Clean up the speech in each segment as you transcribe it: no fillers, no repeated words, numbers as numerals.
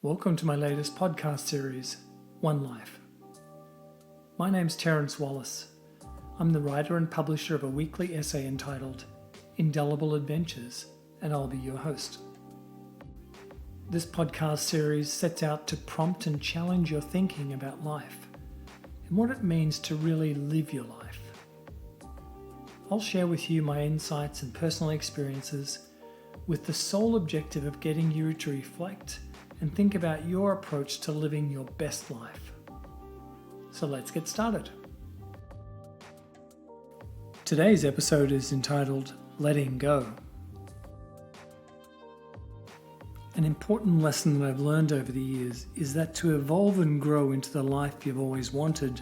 Welcome to my latest podcast series, One Life. My name's Terence Wallace. I'm the writer and publisher of a weekly essay entitled Indelible Adventures, and I'll be your host. This podcast series sets out to prompt and challenge your thinking about life and what it means to really live your life. I'll share with you my insights and personal experiences with the sole objective of getting you to reflect and think about your approach to living your best life. So let's get started. Today's episode is entitled Letting Go. An important lesson that I've learned over the years is that to evolve and grow into the life you've always wanted,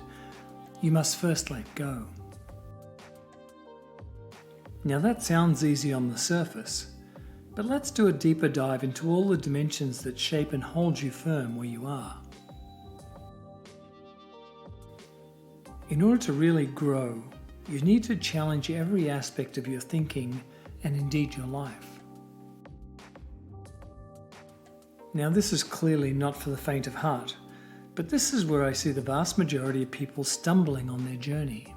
you must first let go. Now that sounds easy on the surface, but let's do a deeper dive into all the dimensions that shape and hold you firm where you are. In order to really grow, you need to challenge every aspect of your thinking and indeed your life. Now this is clearly not for the faint of heart, but this is where I see the vast majority of people stumbling on their journey.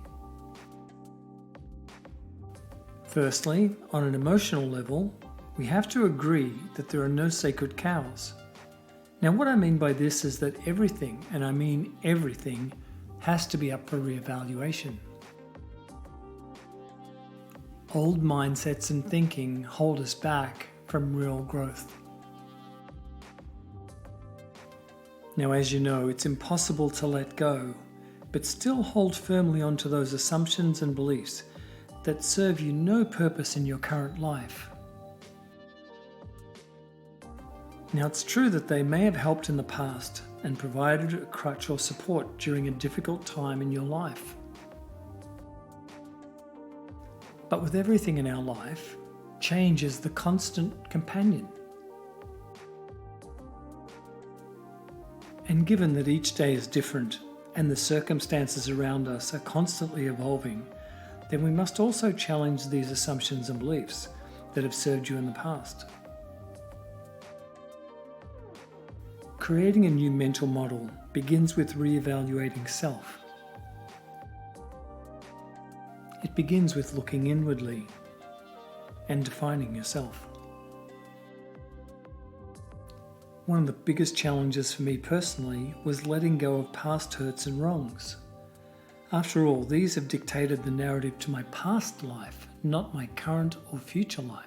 Firstly, on an emotional level, we have to agree that there are no sacred cows. Now what I mean by this is that everything, and I mean everything, has to be up for re-evaluation. Old mindsets and thinking hold us back from real growth. Now as you know, it's impossible to let go, but still hold firmly onto those assumptions and beliefs that serve you no purpose in your current life. Now it's true that they may have helped in the past and provided a crutch or support during a difficult time in your life. But with everything in our life, change is the constant companion. And given that each day is different and the circumstances around us are constantly evolving, then we must also challenge these assumptions and beliefs that have served you in the past. Creating a new mental model begins with re-evaluating self. It begins with looking inwardly and defining yourself. One of the biggest challenges for me personally was letting go of past hurts and wrongs. After all, these have dictated the narrative to my past life, not my current or future life.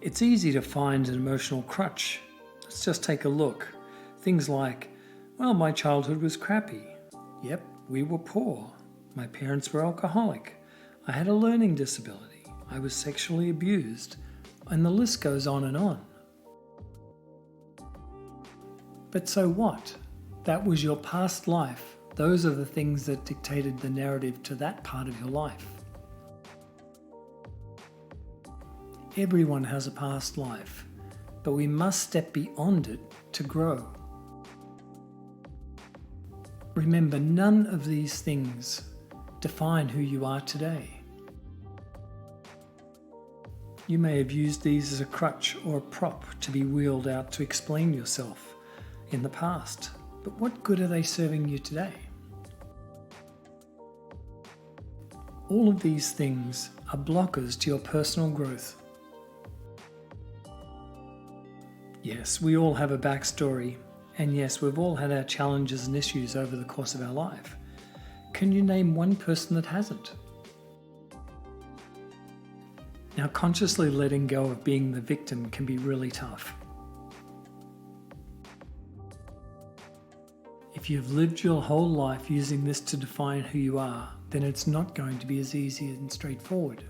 It's easy to find an emotional crutch. Let's just take a look. Things like, well, my childhood was crappy. Yep, we were poor. My parents were alcoholic. I had a learning disability. I was sexually abused. And the list goes on and on. But so what? That was your past life. Those are the things that dictated the narrative to that part of your life. Everyone has a past life, but we must step beyond it to grow. Remember, none of these things define who you are today. You may have used these as a crutch or a prop to be wheeled out to explain yourself in the past, but what good are they serving you today? All of these things are blockers to your personal growth. Yes, we all have a backstory, and yes, we've all had our challenges and issues over the course of our life. Can you name one person that hasn't? Now, consciously letting go of being the victim can be really tough. If you've lived your whole life using this to define who you are, then it's not going to be as easy and straightforward.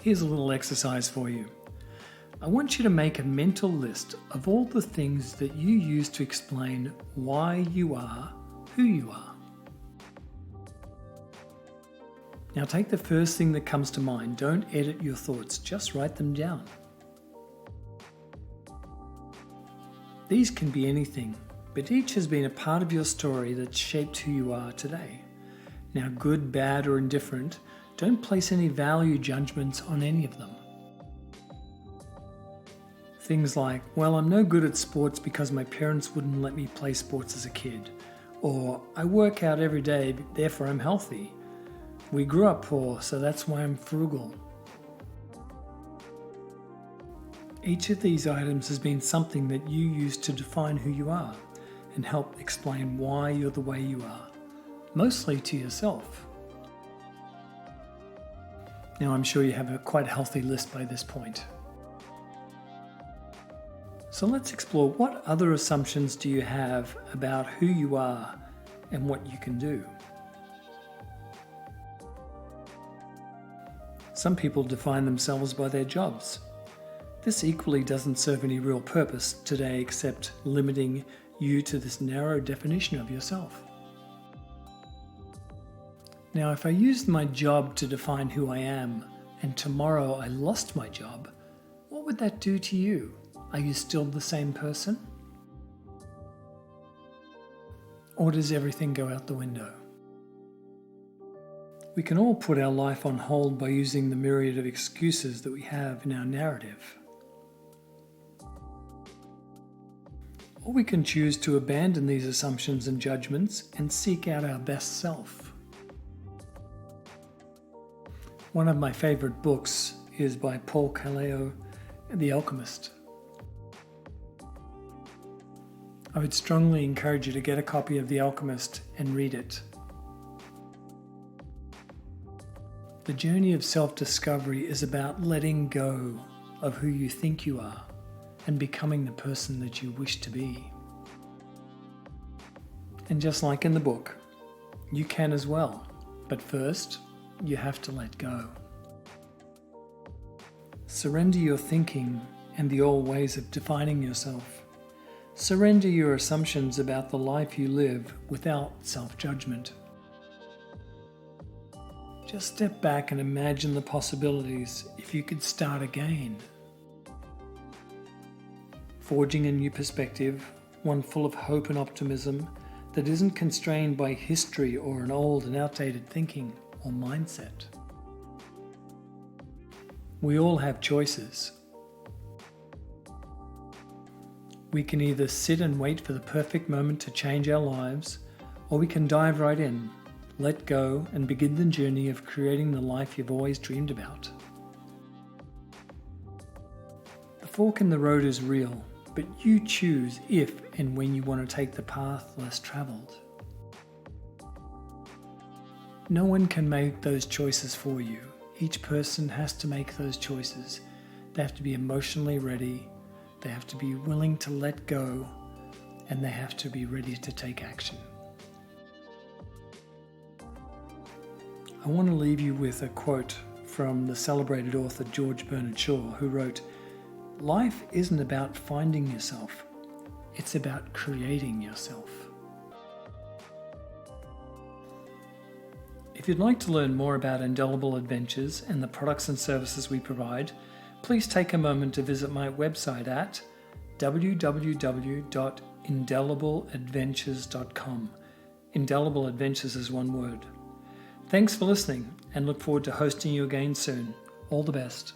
Here's a little exercise for you. I want you to make a mental list of all the things that you use to explain why you are who you are. Now take the first thing that comes to mind. Don't edit your thoughts, just write them down. These can be anything, but each has been a part of your story that shaped who you are today. Now good, bad, or indifferent, don't place any value judgments on any of them. Things like, well, I'm no good at sports because my parents wouldn't let me play sports as a kid. Or, I work out every day, therefore I'm healthy. We grew up poor, so that's why I'm frugal. Each of these items has been something that you use to define who you are and help explain why you're the way you are, mostly to yourself. Now, I'm sure you have a quite healthy list by this point. So let's explore, what other assumptions do you have about who you are and what you can do? Some people define themselves by their jobs. This equally doesn't serve any real purpose today except limiting you to this narrow definition of yourself. Now, if I used my job to define who I am and tomorrow I lost my job, what would that do to you? Are you still the same person? Or does everything go out the window? We can all put our life on hold by using the myriad of excuses that we have in our narrative. Or we can choose to abandon these assumptions and judgments and seek out our best self. One of my favorite books is by Paul Coelho, The Alchemist. I would strongly encourage you to get a copy of The Alchemist and read it. The journey of self-discovery is about letting go of who you think you are and becoming the person that you wish to be. And just like in the book, you can as well, but first, you have to let go. Surrender your thinking and the old ways of defining yourself. Surrender your assumptions about the life you live without self-judgment. Just step back and imagine the possibilities if you could start again. Forging a new perspective, one full of hope and optimism that isn't constrained by history or an old and outdated thinking or mindset. We all have choices. We can either sit and wait for the perfect moment to change our lives, or we can dive right in, let go, and begin the journey of creating the life you've always dreamed about. The fork in the road is real, but you choose if and when you want to take the path less traveled. No one can make those choices for you. Each person has to make those choices. They have to be emotionally ready, they have to be willing to let go, and they have to be ready to take action. I want to leave you with a quote from the celebrated author George Bernard Shaw, who wrote, "Life isn't about finding yourself, it's about creating yourself." If you'd like to learn more about Indelible Adventures and the products and services we provide, please take a moment to visit my website at www.indelibleadventures.com. Indelible Adventures is one word. Thanks for listening, and look forward to hosting you again soon. All the best.